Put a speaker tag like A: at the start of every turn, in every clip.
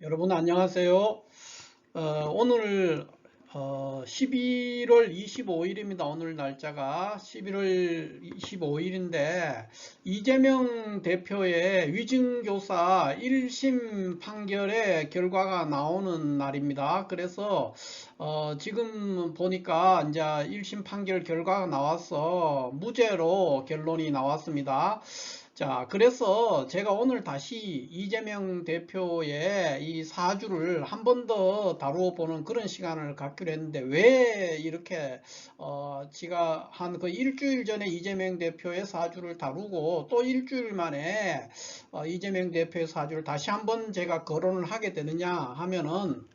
A: 여러분 안녕하세요. 오늘 11월 25일입니다. 오늘 날짜가 11월 25일인데 이재명 대표의 위증교사 1심 판결의 결과가 나오는 날입니다. 그래서 지금 보니까 이제 1심 판결 결과가 나와서 무죄로 결론이 나왔습니다. 자, 그래서 제가 오늘 다시 이재명 대표의 이 사주를 한 번 더 다루어 보는 그런 시간을 갖기로 했는데, 왜 이렇게 제가 한 그 일주일 전에 이재명 대표의 사주를 다루고 또 일주일 만에 이재명 대표의 사주를 다시 한번 제가 거론을 하게 되느냐 하면은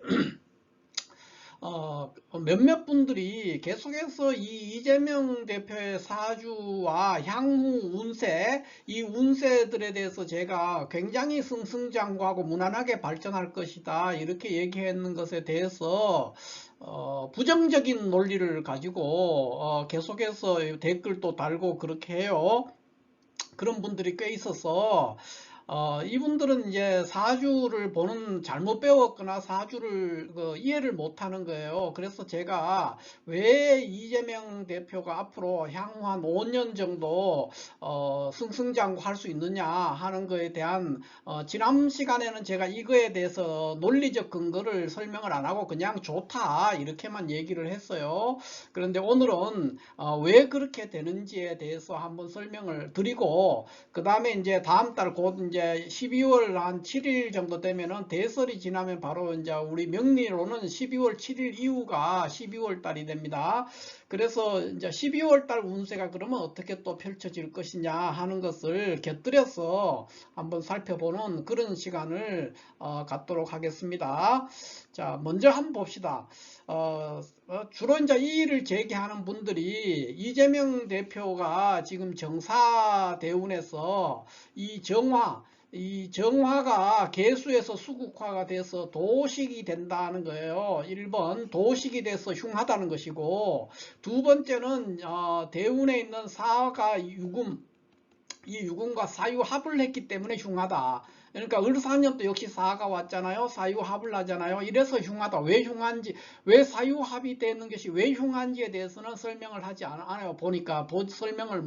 A: 몇몇 분들이 계속해서 이 이재명 대표의 사주와 향후 운세, 이 운세들에 대해서 제가 굉장히 승승장구하고 무난하게 발전할 것이다 이렇게 얘기했는 것에 대해서 부정적인 논리를 가지고 계속해서 댓글도 달고 그렇게 해요. 그런 분들이 꽤 있어서 이분들은 이제 사주를 보는 잘못 배웠거나 사주를 이해를 못하는 거예요. 그래서 제가 왜 이재명 대표가 앞으로 향후 한 5년 정도 승승장구할 수 있느냐 하는 거에 대한 지난 시간에는 제가 이거에 대해서 논리적 근거를 설명을 안 하고 그냥 좋다 이렇게만 얘기를 했어요. 그런데 오늘은 왜 그렇게 되는지에 대해서 한번 설명을 드리고, 그 다음에 이제 다음 달 곧 이제 12월 한 7일 정도 되면은 대설이 지나면 바로 이제 우리 명리로는 12월 7일 이후가 12월 달이 됩니다. 그래서 이제 12월 달 운세가 그러면 어떻게 또 펼쳐질 것이냐 하는 것을 곁들여서 한번 살펴보는 그런 시간을 갖도록 하겠습니다. 자, 먼저 한번 봅시다. 주로 이제 이 일을 제기하는 분들이 이재명 대표가 지금 정사대운에서 이 정화가 개수에서 수국화가 돼서 도식이 된다는 거예요. 1번 도식이 돼서 흉하다는 것이고, 두 번째는 대운에 있는 사가 유금, 이 유금과 사유합을 했기 때문에 흉하다. 그러니까 을사년도 역시 사가 왔잖아요. 사유합을 하잖아요. 이래서 흉하다. 왜 흉한지, 왜 사유합이 되는 것이 왜 흉한지에 대해서는 설명을 하지 않아요. 보니까 설명을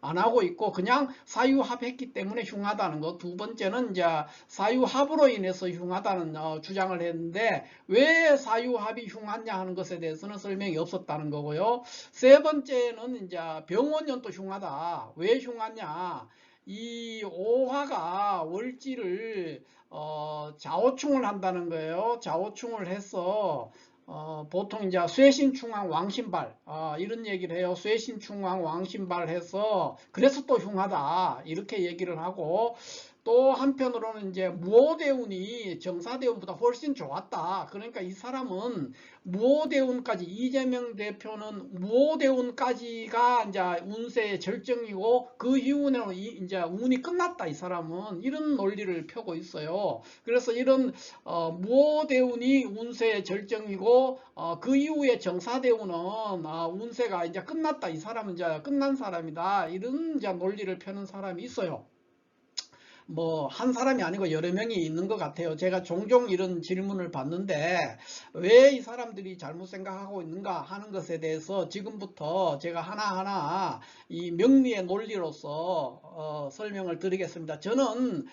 A: 안 하고 있고 그냥 사유합했기 때문에 흉하다는 거. 두 번째는 이제 사유합으로 인해서 흉하다는 주장을 했는데, 왜 사유합이 흉하냐 하는 것에 대해서는 설명이 없었다는 거고요. 세 번째는 이제 병원년도 흉하다. 왜 흉하냐? 이 오화가 월지를 좌우충을 한다는 거예요. 좌우충을 해서 보통 이제 쇠신충왕 왕신발 이런 얘기를 해요. 쇠신충왕 왕신발 해서 그래서 또 흉하다 이렇게 얘기를 하고, 또 한편으로는 이제 무오대운이 정사대운보다 훨씬 좋았다. 그러니까 이 사람은 무오대운까지, 이재명 대표는 무오대운까지가 이제 운세의 절정이고 그 이후에는 이제 운이 끝났다 이 사람은, 이런 논리를 펴고 있어요. 그래서 이런 무오대운이 운세의 절정이고 그 이후에 정사대운은 운세가 이제 끝났다, 이 사람은 이제 끝난 사람이다, 이런 이제 논리를 펴는 사람이 있어요. 뭐 한 사람이 아니고 여러 명이 있는 것 같아요. 제가 종종 이런 질문을 받는데 왜 이 사람들이 잘못 생각하고 있는가 하는 것에 대해서 지금부터 제가 하나하나 이 명리의 논리로서 설명을 드리겠습니다. 저는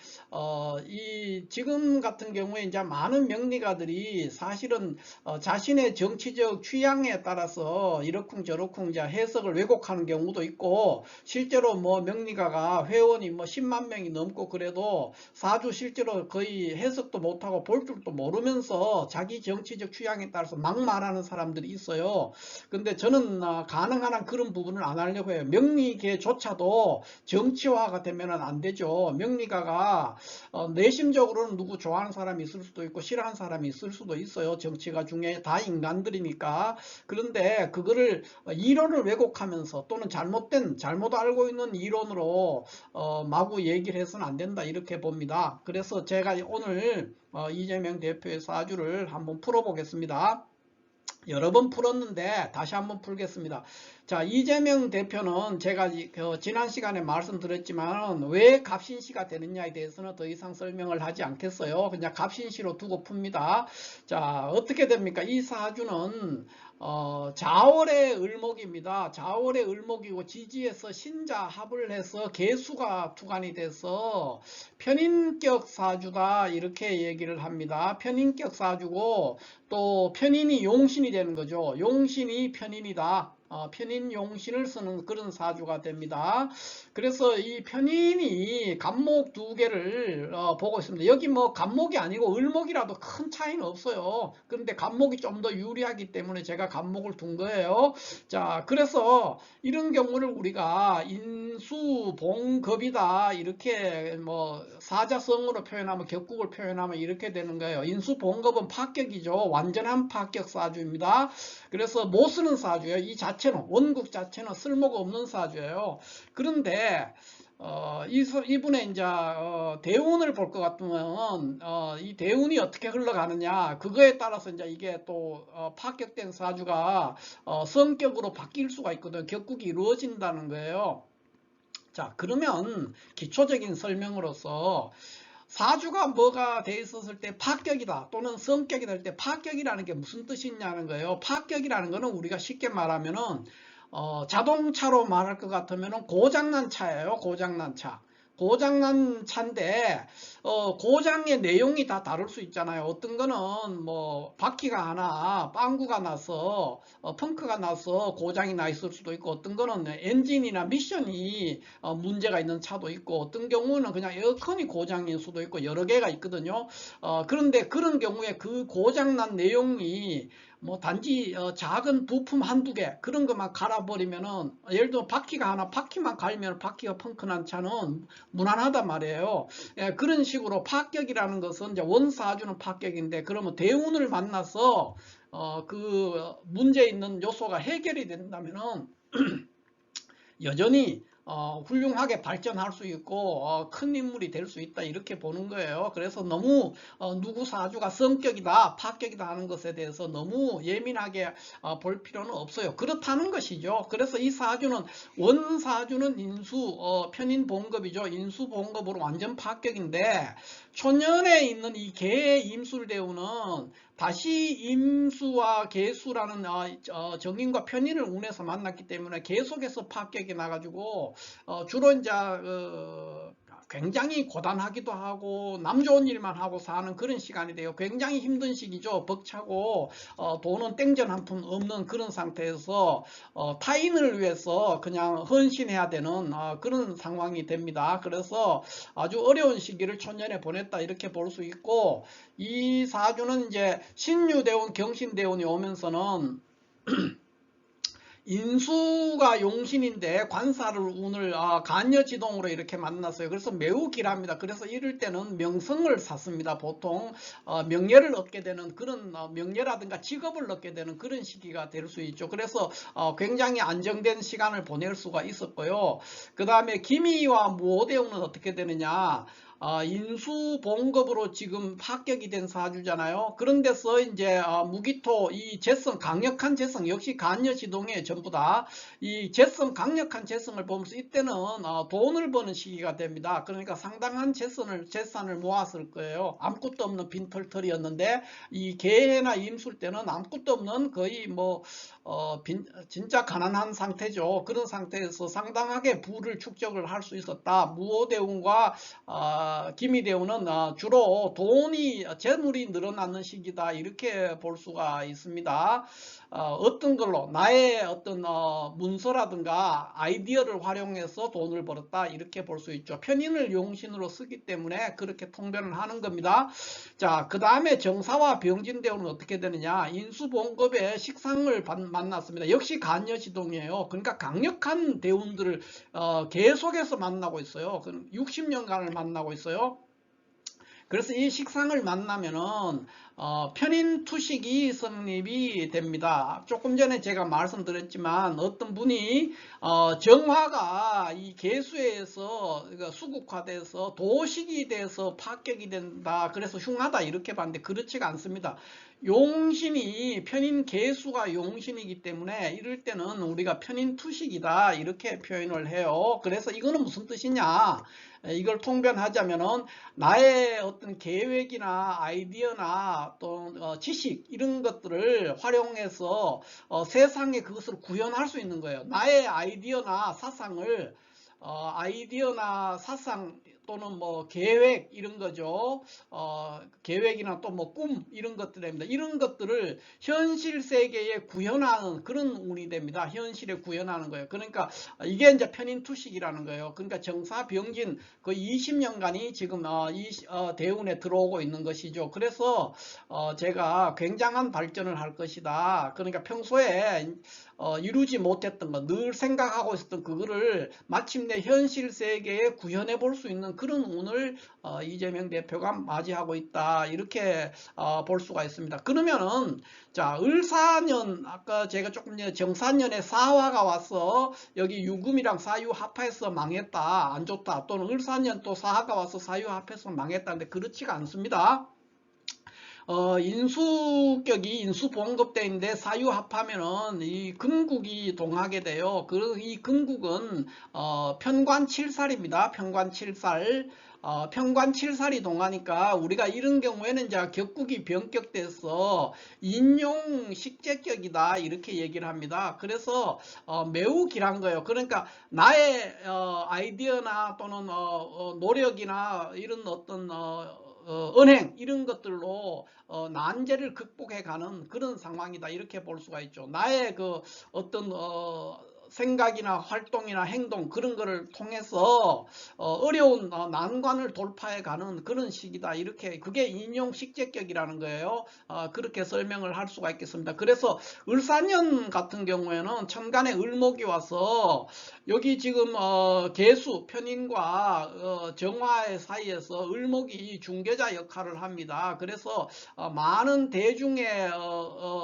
A: 이 지금 같은 경우에 이제 많은 명리가들이 사실은 자신의 정치적 취향에 따라서 이러쿵저러쿵 이제 해석을 왜곡하는 경우도 있고, 실제로 뭐 명리가가 회원이 뭐 10만 명이 넘고 그래도 사주 실제로 거의 해석도 못하고 볼 줄도 모르면서 자기 정치적 취향에 따라서 막 말하는 사람들이 있어요. 근데 저는 가능한 한 그런 부분을 안 하려고 해요. 명리계조차도 정치화가 되면 안 되죠. 명리가가 내심적으로는 누구 좋아하는 사람이 있을 수도 있고 싫어하는 사람이 있을 수도 있어요. 정치가 중에 다 인간들이니까. 그런데 그거를 이론을 왜곡하면서 또는 잘못 알고 있는 이론으로 마구 얘기를 해서는 안 된다 이렇게 봅니다. 그래서 제가 오늘 이재명 대표의 사주를 한번 풀어보겠습니다. 여러 번 풀었는데 다시 한번 풀겠습니다. 자, 이재명 대표는 제가 지난 시간에 말씀드렸지만 왜 갑신시가 되느냐에 대해서는 더 이상 설명을 하지 않겠어요. 그냥 갑신시로 두고 풉니다. 자, 어떻게 됩니까? 이 사주는 자월의 을목입니다. 자월의 을목이고 지지에서 신자합을 해서 개수가 투간이 돼서 편인격 사주다 이렇게 얘기를 합니다. 편인격 사주고 또 편인이 용신이 되는 거죠. 용신이 편인이다. 편인 용신을 쓰는 그런 사주가 됩니다. 그래서 이 편인이 간목 두 개를 보고 있습니다. 여기 뭐 간목이 아니고 을목이라도 큰 차이는 없어요. 그런데 간목이 좀 더 유리하기 때문에 제가 간목을 둔 거예요. 자, 그래서 이런 경우를 우리가 인수봉급이다 이렇게 뭐 사자성어로 표현하면 격국을 표현하면 이렇게 되는 거예요. 인수봉급은 파격이죠. 완전한 파격 사주입니다. 그래서 못 쓰는 사주예요. 이 자체는 원국 자체는 쓸모가 없는 사주예요. 그런데 이분의 이제 대운을 볼 것 같으면 이 대운이 어떻게 흘러가느냐 그거에 따라서 이제 이게 또 파격된 사주가 성격으로 바뀔 수가 있거든. 격국이 이루어진다는 거예요. 자, 그러면 기초적인 설명으로서 사주가 뭐가 돼 있었을 때 파격이다 또는 성격이 될 때 파격이라는 게 무슨 뜻이냐는 거예요. 파격이라는 거는 우리가 쉽게 말하면은 자동차로 말할 것 같으면은 고장난 차예요. 고장난 차. 고장난 차인데 고장의 내용이 다 다를 수 있잖아요. 어떤 거는 뭐 바퀴가 하나 빵구가 나서 펑크가 나서 고장이 나 있을 수도 있고 어떤 거는 엔진이나 미션이 문제가 있는 차도 있고 어떤 경우는 그냥 에어컨이 고장일 수도 있고 여러 개가 있거든요. 그런데 그런 경우에 그 고장난 내용이 뭐 단지 작은 부품 한두 개 그런 것만 갈아버리면은 예를 들어 바퀴가 하나 바퀴만 갈면 바퀴가 펑크난 차는 무난하단 말이에요. 예, 그런 식으로 파격이라는 것은 이제 원사주는 파격인데 그러면 대운을 만나서 그 문제 있는 요소가 해결이 된다면은 여전히 훌륭하게 발전할 수 있고 큰 인물이 될 수 있다 이렇게 보는 거예요. 그래서 너무 누구 사주가 성격이다 파격이다 하는 것에 대해서 너무 예민하게 볼 필요는 없어요. 그렇다는 것이죠. 그래서 이 사주는 원사주는 인수 편인봉급이죠. 인수봉급으로 완전 파격인데 초년에 있는 이 개의 임술대우는 다시 임수와 개수라는 정인과 편인을 운해서 만났기 때문에 계속해서 파격이 나가지고 주로 이제 굉장히 고단하기도 하고 남 좋은 일만 하고 사는 그런 시간이 돼요. 굉장히 힘든 시기죠. 벅차고 돈은 땡전 한 푼 없는 그런 상태에서 타인을 위해서 그냥 헌신해야 되는 그런 상황이 됩니다. 그래서 아주 어려운 시기를 초년에 보냈다 이렇게 볼 수 있고 이 사주는 이제 신유대운 경신대운이 오면서는 인수가 용신인데 관사를 운을 간여지동으로 이렇게 만났어요. 그래서 매우 길합니다. 그래서 이럴 때는 명성을 샀습니다. 보통 명예를 얻게 되는 그런 명예라든가 직업을 얻게 되는 그런 시기가 될 수 있죠. 그래서 굉장히 안정된 시간을 보낼 수가 있었고요. 그 다음에 기미와 무오대운은 어떻게 되느냐, 인수봉급으로 지금 합격이 된 사주잖아요. 그런 데서 이제 무기토 이 재성 강력한 재성 역시 간여지동에 전부 다 이 재성 강력한 재성을 보면서 이때는 돈을 버는 시기가 됩니다. 그러니까 상당한 재산을 모았을 거예요. 아무것도 없는 빈털털이었는데 이 개해나 임술 때는 아무것도 없는 거의 뭐 진짜 가난한 상태죠. 그런 상태에서 상당하게 부를 축적을 할 수 있었다. 무오대운과 기미대운은 주로 돈이 재물이 늘어나는 시기다 이렇게 볼 수가 있습니다. 어떤 걸로 나의 어떤 문서라든가 아이디어를 활용해서 돈을 벌었다 이렇게 볼 수 있죠. 편인을 용신으로 쓰기 때문에 그렇게 통변을 하는 겁니다. 자, 그 다음에 정사와 병진대운은 어떻게 되느냐, 인수봉급의 식상을 만났습니다. 역시 간여지동이에요. 그러니까 강력한 대운들을 계속해서 만나고 있어요. 60년간을 만나고 있어요. 그래서 이 식상을 만나면은 편인투식이 성립이 됩니다. 조금 전에 제가 말씀드렸지만 어떤 분이 정화가 이 개수에서 그러니까 수국화돼서 도식이 돼서 파격이 된다. 그래서 흉하다 이렇게 봤는데 그렇지가 않습니다. 용신이 편인 개수가 용신이기 때문에 이럴 때는 우리가 편인투식이다 이렇게 표현을 해요. 그래서 이거는 무슨 뜻이냐? 이걸 통변하자면은 나의 어떤 계획이나 아이디어나 또 지식 이런 것들을 활용해서 세상에 그것을 구현할 수 있는 거예요. 나의 아이디어나 사상 또는 뭐 계획 이런 거죠. 계획이나 또 뭐 꿈 이런 것들입니다. 이런 것들을 현실 세계에 구현하는 그런 운이 됩니다. 현실에 구현하는 거예요. 그러니까 이게 이제 편인투식이라는 거예요. 그러니까 정사병진 그 20년간이 지금 대운에 들어오고 있는 것이죠. 그래서 제가 굉장한 발전을 할 것이다. 그러니까 평소에 이루지 못했던 거, 늘 생각하고 있었던 그거를 마침내 현실 세계에 구현해 볼 수 있는 그런 운을 이재명 대표가 맞이하고 있다. 이렇게 볼 수가 있습니다. 그러면은 자, 을사년 아까 제가 조금 전에 정사년에 사화가 와서 여기 유금이랑 사유합해서 망했다. 안 좋다. 또는 을사년 또 사화가 와서 사유합해서 망했다는데 그렇지가 않습니다. 인수격이 인수봉급대인데 사유합하면은 이 금국이 동하게 돼요. 이 금국은 편관칠살입니다. 편관칠살. 편관칠살이 동하니까 우리가 이런 경우에는 이제 격국이 변격돼서 인용식재격이다 이렇게 얘기를 합니다. 그래서 매우 길한 거예요. 그러니까 나의 아이디어나 또는 노력이나 이런 어떤 은행 이런 것들로 난제를 극복해가는 그런 상황이다 이렇게 볼 수가 있죠. 나의 그 어떤 생각이나 활동이나 행동 그런 거를 통해서 어려운 난관을 돌파해가는 그런 시기다 이렇게 그게 인용식재격이라는 거예요. 그렇게 설명을 할 수가 있겠습니다. 그래서 을사년 같은 경우에는 천간에 을목이 와서 여기 지금 개수 편인과 정화의 사이에서 을목이 중개자 역할을 합니다. 그래서 많은 대중의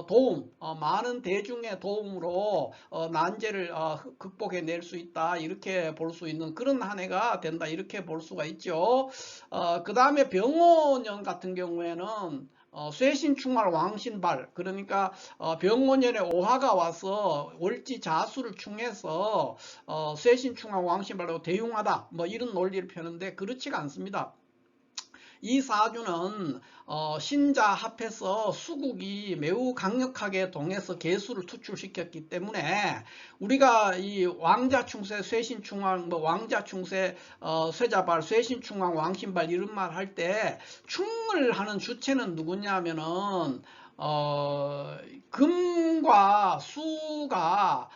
A: 도움, 많은 대중의 도움으로 난제를 극복해낼 수 있다 이렇게 볼 수 있는 그런 한 해가 된다 이렇게 볼 수가 있죠. 그 다음에 병호년 같은 경우에는 쇠신충말 왕신발 그러니까 병호년에 오화가 와서 월지 자수를 충해서 쇠신충말 왕신발로 대흉하다 뭐 이런 논리를 펴는데 그렇지가 않습니다. 이 사주는 신자 합해서 수국이 매우 강력하게 동해서 개수를 투출시켰기 때문에 우리가 이 왕자충세, 쇠신충왕, 뭐 왕자충세, 쇠자발, 쇠신충왕, 왕신발 이런 말 할 때 충을 하는 주체는 누구냐면은 금과 수가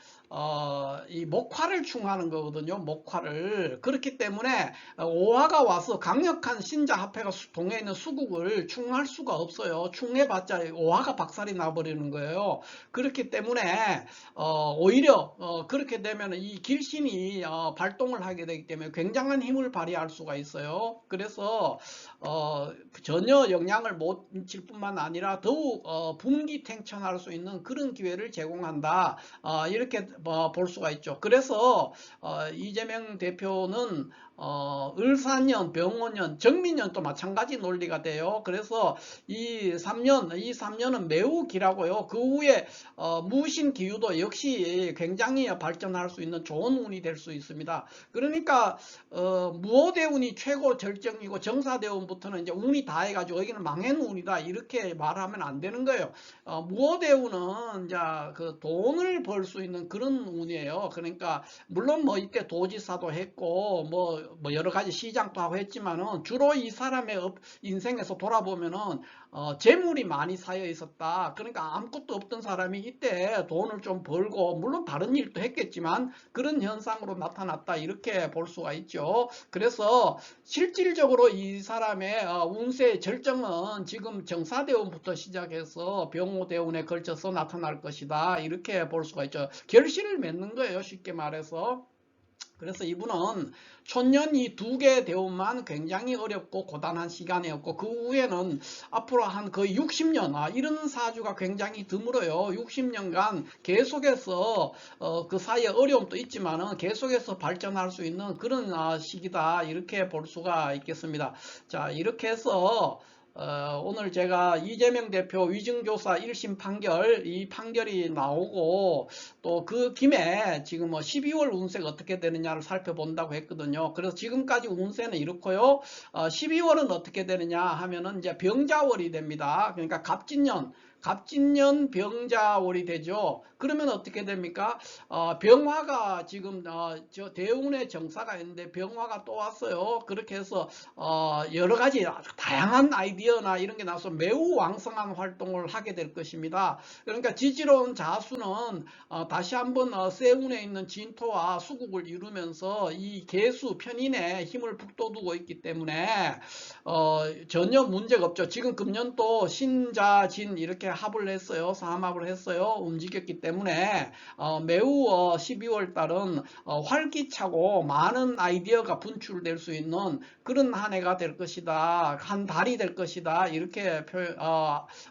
A: 이 목화를 충하는 거거든요. 목화를. 그렇기 때문에 오화가 와서 강력한 신자 합해가 동해 있는 수국을 충할 수가 없어요. 충해봤자 오화가 박살이 나버리는 거예요. 그렇기 때문에 오히려 그렇게 되면 이 길신이 발동을 하게 되기 때문에 굉장한 힘을 발휘할 수가 있어요. 그래서 전혀 영향을 못 미칠 뿐만 아니라 더욱 분기탱천할 수 있는 그런 기회를 제공한다. 이렇게 볼 수가 있죠. 그래서 이재명 대표는 을사년, 병호년, 정민년도 마찬가지 논리가 돼요. 그래서 이 3년은 매우 길하고요. 그 후에 무신기유도 역시 굉장히 발전할 수 있는 좋은 운이 될 수 있습니다. 그러니까 무호대운이 최고 절정이고 정사대운부터는 이제 운이 다 해가지고 여기는 망한 운이다 이렇게 말하면 안 되는 거예요. 무호대운은 이제 그 돈을 벌 수 있는 그런 운이에요. 그러니까 물론 뭐 이때 도지사도 했고 뭐 여러 가지 시장도 하고 했지만은 주로 이 사람의 인생에서 돌아보면은 재물이 많이 쌓여 있었다. 그러니까 아무것도 없던 사람이 이때 돈을 좀 벌고 물론 다른 일도 했겠지만 그런 현상으로 나타났다 이렇게 볼 수가 있죠. 그래서 실질적으로 이 사람의 운세의 절정은 지금 정사대운부터 시작해서 병호대운에 걸쳐서 나타날 것이다 이렇게 볼 수가 있죠. 결실을 맺는 거예요. 쉽게 말해서. 그래서 이분은 촌년이 2개 대운만 굉장히 어렵고 고단한 시간이었고, 그 후에는 앞으로 한 거의 60년, 이런 사주가 굉장히 드물어요. 60년간 계속해서 그 사이에 어려움도 있지만은 계속해서 발전할 수 있는 그런 시기다, 이렇게 볼 수가 있겠습니다. 자, 이렇게 해서 오늘 제가 이재명 대표 위증교사 1심 판결, 이 판결이 나오고 또 그 김에 지금 12월 운세가 어떻게 되느냐를 살펴본다고 했거든요. 그래서 지금까지 운세는 이렇고요. 12월은 어떻게 되느냐 하면은 이제 병자월이 됩니다. 그러니까 갑진년 병자월이 되죠. 그러면 어떻게 됩니까? 병화가 지금 저 대운의 정사가 있는데 병화가 또 왔어요. 그렇게 해서 여러 가지 다양한 아이디어나 이런 게 나와서 매우 왕성한 활동을 하게 될 것입니다. 그러니까 지지로운 자수는 다시 한번 세운에 있는 진토와 수국을 이루면서 이 계수 편인의 힘을 북돋우고 있기 때문에 전혀 문제가 없죠. 지금 금년도 신자진 이렇게 합을 했어요. 삼합을 했어요. 움직였기 때문에 매우 12월 달은 활기차고 많은 아이디어가 분출될 수 있는 그런 한 해가 될 것이다. 한 달이 될 것이다. 이렇게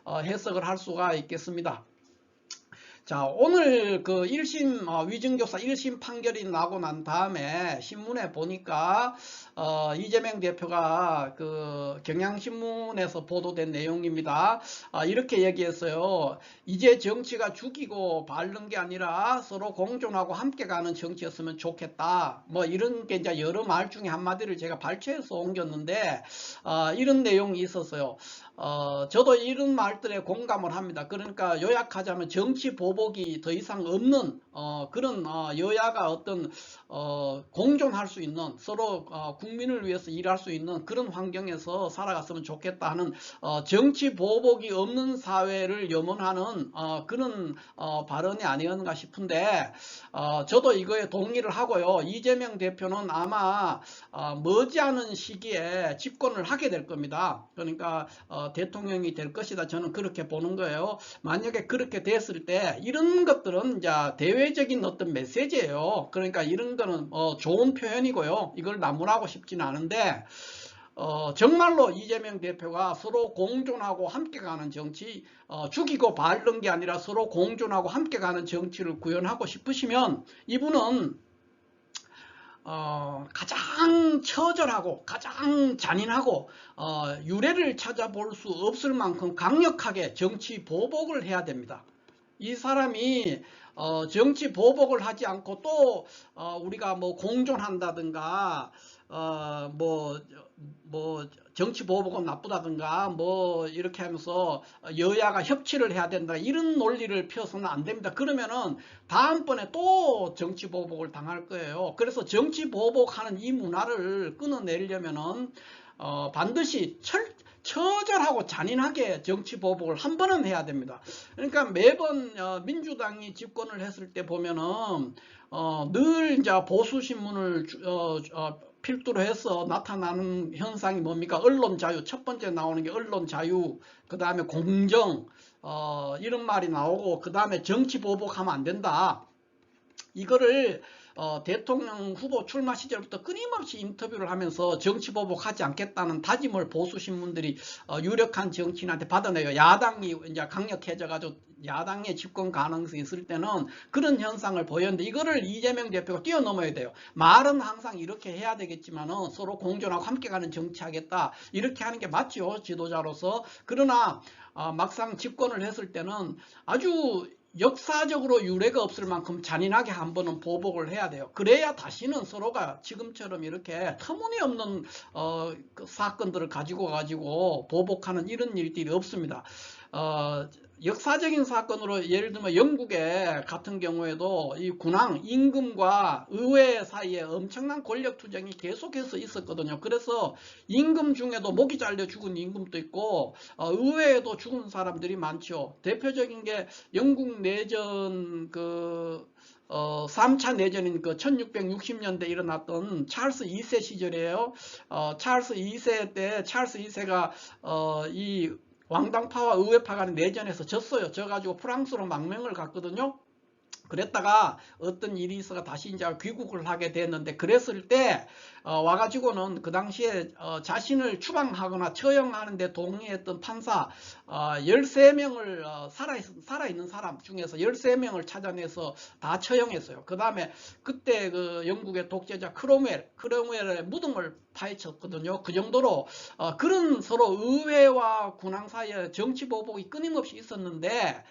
A: 해석을 할 수가 있겠습니다. 자, 오늘 그 1심 위증교사 1심 판결이 나고 난 다음에 신문에 보니까 이재명 대표가 그 경향신문에서 보도된 내용입니다. 이렇게 얘기했어요. 이제 정치가 죽이고 바른 게 아니라 서로 공존하고 함께 가는 정치였으면 좋겠다. 뭐 이런 게 이제 여러 말 중에 한마디를 제가 발췌해서 옮겼는데 이런 내용이 있었어요. 저도 이런 말들에 공감을 합니다. 그러니까 요약하자면 정치 보복이 더 이상 없는 그런 여야가 어떤 공존할 수 있는, 서로 국민을 위해서 일할 수 있는 그런 환경에서 살아갔으면 좋겠다 하는 정치 보복이 없는 사회를 염원하는 그런 발언이 아니었는가 싶은데, 저도 이거에 동의를 하고요. 이재명 대표는 아마 머지않은 시기에 집권을 하게 될 겁니다. 그러니까 대통령이 될 것이다. 저는 그렇게 보는 거예요. 만약에 그렇게 됐을 때 이런 것들은 이제 대외적인 어떤 메시지예요. 그러니까 이런 거는 좋은 표현이고요. 이걸 나무라고 싶지는 않은데 정말로 이재명 대표가 서로 공존하고 함께 가는 정치, 죽이고 바른 게 아니라 서로 공존하고 함께 가는 정치를 구현하고 싶으시면 이분은 가장 처절하고 가장 잔인하고 유례를 찾아볼 수 없을 만큼 강력하게 정치 보복을 해야 됩니다. 이 사람이 정치 보복을 하지 않고 또 우리가 뭐 공존한다든가 뭐 정치 보복은 나쁘다든가 뭐 이렇게 하면서 여야가 협치를 해야 된다 이런 논리를 펴서는 안 됩니다. 그러면은 다음번에 또 정치 보복을 당할 거예요. 그래서 정치 보복하는 이 문화를 끊어내려면은 반드시 처절하고 잔인하게 정치 보복을 한 번은 해야 됩니다. 그러니까 매번 민주당이 집권을 했을 때 보면은 늘 이제 보수 신문을 필두로 해서 나타나는 현상이 뭡니까? 언론 자유. 첫 번째 나오는 게 언론 자유, 그 다음에 공정, 이런 말이 나오고, 그 다음에 정치 보복하면 안 된다. 이거를 대통령 후보 출마 시절부터 끊임없이 인터뷰를 하면서 정치 보복하지 않겠다는 다짐을 보수 신문들이 유력한 정치인한테 받아내요. 야당이 이제 강력해져가지고 야당의 집권 가능성이 있을 때는 그런 현상을 보였는데, 이거를 이재명 대표가 뛰어넘어야 돼요. 말은 항상 이렇게 해야 되겠지만은 서로 공존하고 함께가는 정치하겠다 이렇게 하는 게 맞죠, 지도자로서. 그러나 막상 집권을 했을 때는 아주 역사적으로 유례가 없을 만큼 잔인하게 한 번은 보복을 해야 돼요. 그래야 다시는 서로가 지금처럼 이렇게 터무니없는 그 사건들을 가지고 보복하는 이런 일들이 없습니다. 역사적인 사건으로 예를 들면 영국의 같은 경우에도 이 군왕, 임금과 의회 사이에 엄청난 권력 투쟁이 계속해서 있었거든요. 그래서 임금 중에도 목이 잘려 죽은 임금도 있고 의회에도 죽은 사람들이 많죠. 대표적인 게 영국 내전 3차 내전인 그 1660년대 일어났던 찰스 2세 시절이에요. 찰스 2세 때 찰스 2세가 이 왕당파와 의회파 간의 내전에서 졌어요. 져가지고 프랑스로 망명을 갔거든요. 그랬다가 어떤 일이 있어가 다시 이제 귀국을 하게 됐는데, 그랬을 때 와가지고는 그 당시에 자신을 추방하거나 처형하는데 동의했던 판사 13명을 살아있는 사람 중에서 13명을 찾아내서 다 처형했어요. 그 다음에 그때 그 영국의 독재자 크롬웰의 무덤을 파헤쳤거든요. 그 정도로 그런 서로 의회와 군왕 사이에 정치 보복이 끊임없이 있었는데,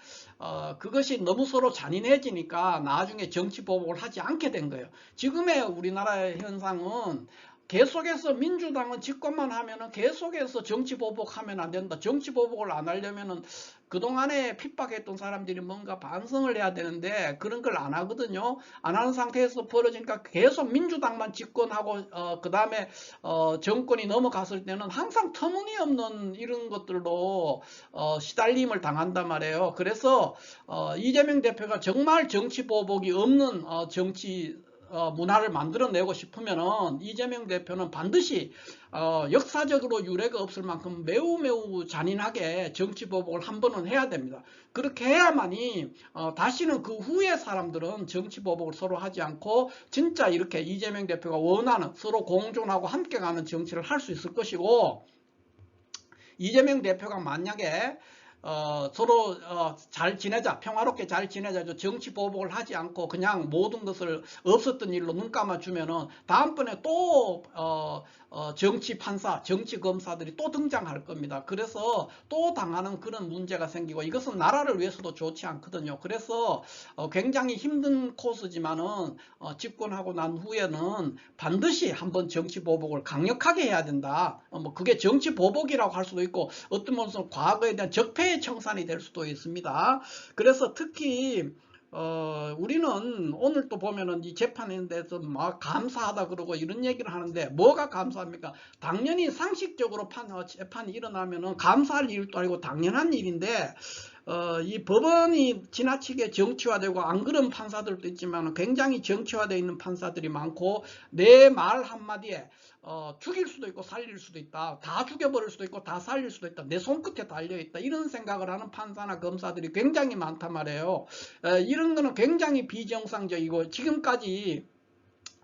A: 그것이 너무 서로 잔인해지니까 나중에 정치 보복을 하지 않게 된 거예요. 지금의 우리나라의 현상은 계속해서 민주당은 집권만 하면은 계속해서 정치 보복하면 안 된다. 정치 보복을 안 하려면은 그동안에 핍박했던 사람들이 뭔가 반성을 해야 되는데 그런 걸 안 하거든요. 안 하는 상태에서 벌어지니까 계속 민주당만 집권하고 그 다음에 정권이 넘어갔을 때는 항상 터무니없는 이런 것들로 시달림을 당한단 말이에요. 그래서 이재명 대표가 정말 정치 보복이 없는 정치 문화를 만들어내고 싶으면은 이재명 대표는 반드시 역사적으로 유례가 없을 만큼 매우 잔인하게 정치 보복을 한 번은 해야 됩니다. 그렇게 해야만이 다시는 그 후에 사람들은 정치 보복을 서로 하지 않고 진짜 이렇게 이재명 대표가 원하는 서로 공존하고 함께 가는 정치를 할 수 있을 것이고, 이재명 대표가 만약에 서로 잘 지내자, 평화롭게 잘 지내자, 정치 보복을 하지 않고 그냥 모든 것을 없었던 일로 눈 감아주면은 다음번에 또 정치 판사, 정치 검사들이 또 등장할 겁니다. 그래서 또 당하는 그런 문제가 생기고, 이것은 나라를 위해서도 좋지 않거든요. 그래서 굉장히 힘든 코스지만은 집권하고 난 후에는 반드시 한번 정치 보복을 강력하게 해야 된다. 뭐 그게 정치 보복이라고 할 수도 있고 어떤 면에서는 과거에 대한 적폐의 청산이 될 수도 있습니다. 그래서 특히 우리는 오늘 또 보면은 이 재판에 대해서 막 감사하다 그러고 이런 얘기를 하는데, 뭐가 감사합니까? 당연히 상식적으로 재판이 일어나면은 감사할 일도 아니고 당연한 일인데, 이 법원이 지나치게 정치화되고, 안 그런 판사들도 있지만 굉장히 정치화되어 있는 판사들이 많고, 내 말 한마디에 죽일 수도 있고 살릴 수도 있다. 다 죽여버릴 수도 있고 다 살릴 수도 있다. 내 손끝에 달려있다. 이런 생각을 하는 판사나 검사들이 굉장히 많단 말이에요. 이런 거는 굉장히 비정상적이고, 지금까지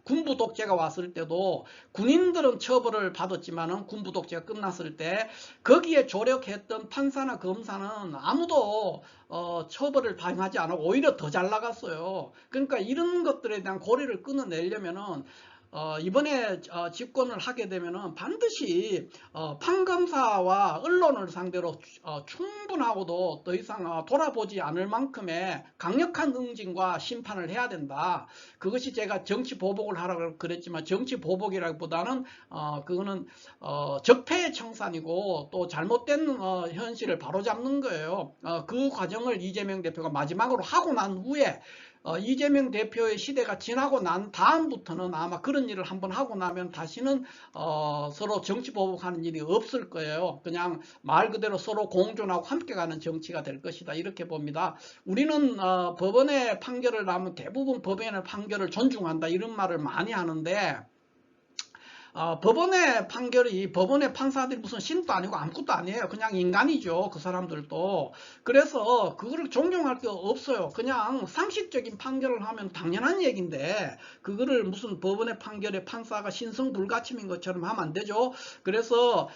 A: 군부 독재가 왔을 때도 군인들은 처벌을 받았지만은 군부 독재가 끝났을 때 거기에 조력했던 판사나 검사는 아무도 처벌을 당하지 않고 오히려 더 잘 나갔어요. 그러니까 이런 것들에 대한 고리를 끊어내려면은 이번에 집권을 하게 되면은 반드시 판검사와 언론을 상대로 충분하고도 더 이상 돌아보지 않을 만큼의 강력한 응징과 심판을 해야 된다. 그것이 제가 정치 보복을 하라고 그랬지만, 정치 보복이라기보다는 그거는 적폐의 청산이고 또 잘못된 현실을 바로잡는 거예요. 그 과정을 이재명 대표가 마지막으로 하고 난 후에 이재명 대표의 시대가 지나고 난 다음부터는 아마 그런 일을 한번 하고 나면 다시는 서로 정치 보복하는 일이 없을 거예요. 그냥 말 그대로 서로 공존하고 함께 가는 정치가 될 것이다, 이렇게 봅니다. 우리는 법원의 판결을 나면 대부분 법원의 판결을 존중한다, 이런 말을 많이 하는데, 법원의 판결이, 법원의 판사들이 무슨 신도 아니고 아무것도 아니에요. 그냥 인간이죠, 그 사람들도. 그래서 그거를 존경할 게 없어요. 그냥 상식적인 판결을 하면 당연한 얘기인데, 그거를 무슨 법원의 판결에 판사가 신성불가침인 것처럼 하면 안 되죠. 그래서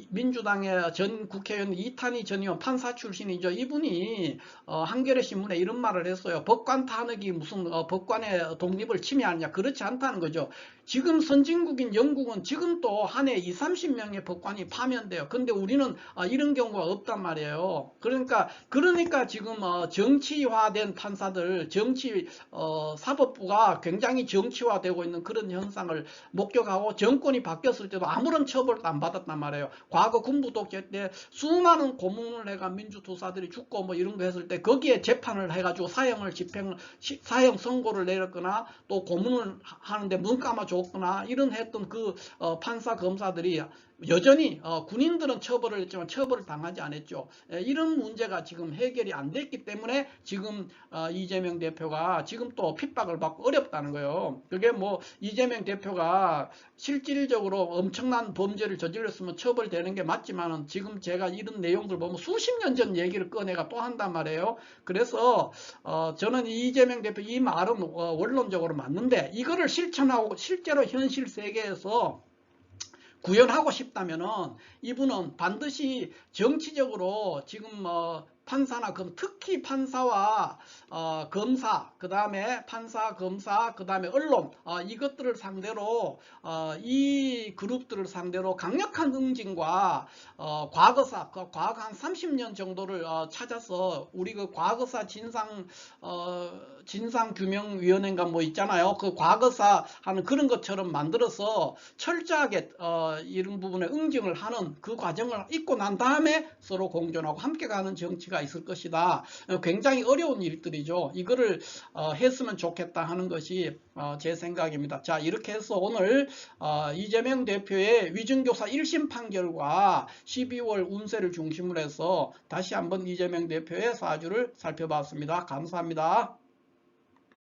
A: 민주당의 전 국회의원 이탄희 전 의원, 판사 출신이죠. 이분이 한겨레 신문에 이런 말을 했어요. 법관 탄핵이 무슨 법관의 독립을 침해하느냐. 그렇지 않다는 거죠. 지금 선진국인 영국은 지금도 한 해 20, 30명의 법관이 파면돼요. 근데 우리는 이런 경우가 없단 말이에요. 그러니까 지금 정치화된 판사들, 사법부가 굉장히 정치화되고 있는 그런 현상을 목격하고, 정권이 바뀌었을 때도 아무런 처벌도 안 받았단 말이에요. 과거 군부 독재 때 수많은 고문을 해가 민주투사들이 죽고 뭐 이런 거 했을 때 거기에 재판을 해가지고 사형 선고를 내렸거나 또 고문을 하는데 눈 감아 줬거나 이런 했던 그 판사 검사들이 여전히 군인들은 처벌을 했지만 처벌을 당하지 않았죠. 이런 문제가 지금 해결이 안 됐기 때문에 지금 이재명 대표가 지금 또 핍박을 받고 어렵다는 거예요. 그게 뭐 이재명 대표가 실질적으로 엄청난 범죄를 저질렀으면 처벌되는 게 맞지만은 지금 제가 이런 내용들 보면 수십 년 전 얘기를 꺼내가 또 한단 말이에요. 그래서 저는 이재명 대표 이 말은 원론적으로 맞는데 이거를 실천하고 실제로 현실 세계에서 구현하고 싶다면은 이분은 반드시 정치적으로 지금 판사나 특히 판사와 검사, 그 다음에 판사, 검사, 그 다음에 언론 이것들을 상대로 이 그룹들을 상대로 강력한 응징과 과거사, 과거 한 30년 정도를 찾아서 우리 그 과거사 진상규명위원회인가 뭐 있잖아요. 그 과거사 하는 그런 것처럼 만들어서 철저하게 이런 부분에 응징을 하는 그 과정을 잊고 난 다음에 서로 공존하고 함께 가는 정치가 있을 것이다. 굉장히 어려운 일들이죠. 이거를 했으면 좋겠다 하는 것이 제 생각입니다. 자, 이렇게 해서 오늘 이재명 대표의 위증교사 1심 판결과 12월 운세를 중심으로 해서 다시 한번 이재명 대표의 사주를 살펴봤습니다. 감사합니다.